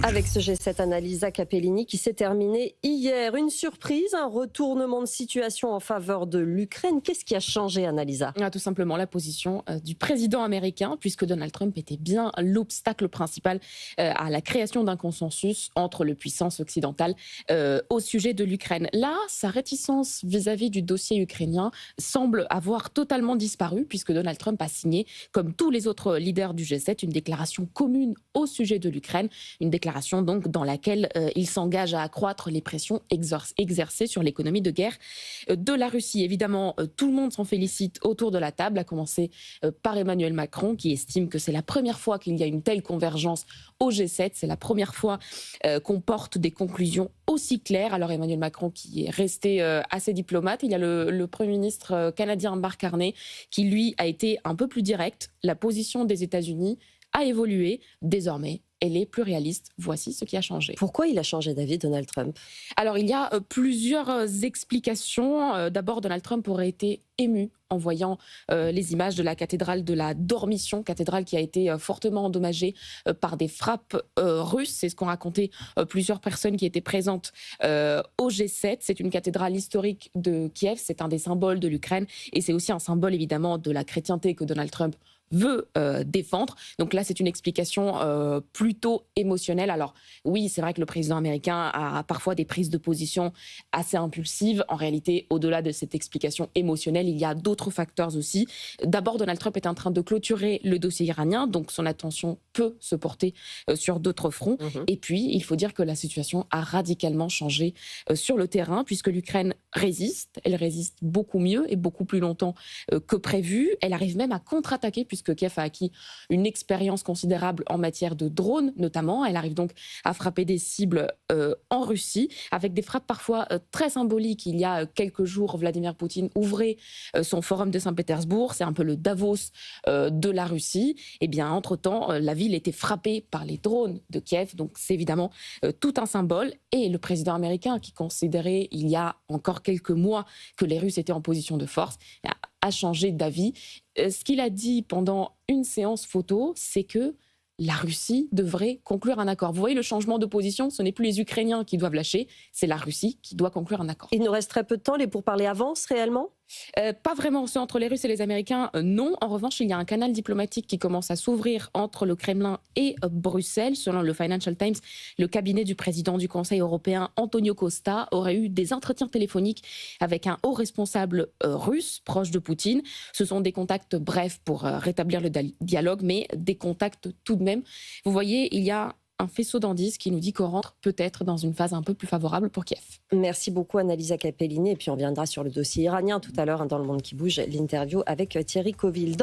Avec ce G7, Annalisa Capellini qui s'est terminé hier. Une surprise, un retournement de situation en faveur de l'Ukraine. Qu'est-ce qui a changé, Annalisa ? Tout simplement la position du président américain, puisque Donald Trump était bien l'obstacle principal à la création d'un consensus entre les puissances occidentales au sujet de l'Ukraine. Là, sa réticence vis-à-vis du dossier ukrainien semble avoir totalement disparu, puisque Donald Trump a signé, comme tous les autres leaders du G7, une déclaration commune au sujet de l'Ukraine, une déclaration donc dans laquelle il s'engage à accroître les pressions exercées sur l'économie de guerre de la Russie. Évidemment, tout le monde s'en félicite autour de la table, à commencer par Emmanuel Macron, qui estime que c'est la première fois qu'il y a une telle convergence au G7. C'est la première fois qu'on porte des conclusions aussi claires. Alors Emmanuel Macron qui est resté assez diplomate. Il y a le Premier ministre canadien Mark Carney qui, lui, a été un peu plus direct. La position des États-Unis a évolué. Désormais, elle est plus réaliste. Voici ce qui a changé. Pourquoi il a changé d'avis, Donald Trump ? Alors, il y a plusieurs explications. D'abord, Donald Trump aurait été ému en voyant les images de la cathédrale de la Dormition, cathédrale qui a été fortement endommagée par des frappes russes. C'est ce qu'ont raconté plusieurs personnes qui étaient présentes au G7. C'est une cathédrale historique de Kiev, c'est un des symboles de l'Ukraine et c'est aussi un symbole évidemment de la chrétienté que Donald Trump veut défendre. Donc là, c'est une explication plutôt émotionnelle. Alors oui, c'est vrai que le président américain a parfois des prises de position assez impulsives. En réalité, au-delà de cette explication émotionnelle, il y a d'autres facteurs aussi. D'abord, Donald Trump est en train de clôturer le dossier iranien, donc son attention peut se porter sur d'autres fronts. Et puis, il faut dire que la situation a radicalement changé sur le terrain, puisque l'Ukraine résiste. Elle résiste beaucoup mieux et beaucoup plus longtemps que prévu. Elle arrive même à contre-attaquer, puisque Kiev a acquis une expérience considérable en matière de drones, notamment. Elle arrive donc à frapper des cibles en Russie, avec des frappes parfois très symboliques. Il y a quelques jours, Vladimir Poutine ouvrait son forum de Saint-Pétersbourg. C'est un peu le Davos de la Russie. Et bien, entre-temps, la ville était frappée par les drones de Kiev. Donc, c'est évidemment tout un symbole. Et le président américain, qui considérait il y a encore quelques mois que les Russes étaient en position de force, a changé d'avis. Ce qu'il a dit pendant une séance photo, c'est que la Russie devrait conclure un accord. Vous voyez le changement de position, ce n'est plus les Ukrainiens qui doivent lâcher, c'est la Russie qui doit conclure un accord. Il nous reste très peu de temps, les pourparlers avancent réellement ? Pas vraiment, ceux entre les Russes et les Américains, non. En revanche, il y a un canal diplomatique qui commence à s'ouvrir entre le Kremlin et Bruxelles. Selon le Financial Times, le cabinet du président du Conseil européen, Antonio Costa, aurait eu des entretiens téléphoniques avec un haut responsable russe proche de Poutine. Ce sont des contacts brefs pour rétablir le dialogue, mais des contacts tout de même. Vous voyez, il y a un faisceau d'indices qui nous dit qu'on rentre peut-être dans une phase un peu plus favorable pour Kiev. Merci beaucoup Annalisa Capellini. Et puis on viendra sur le dossier iranien tout à l'heure dans Le Monde qui bouge, l'interview avec Thierry Coville.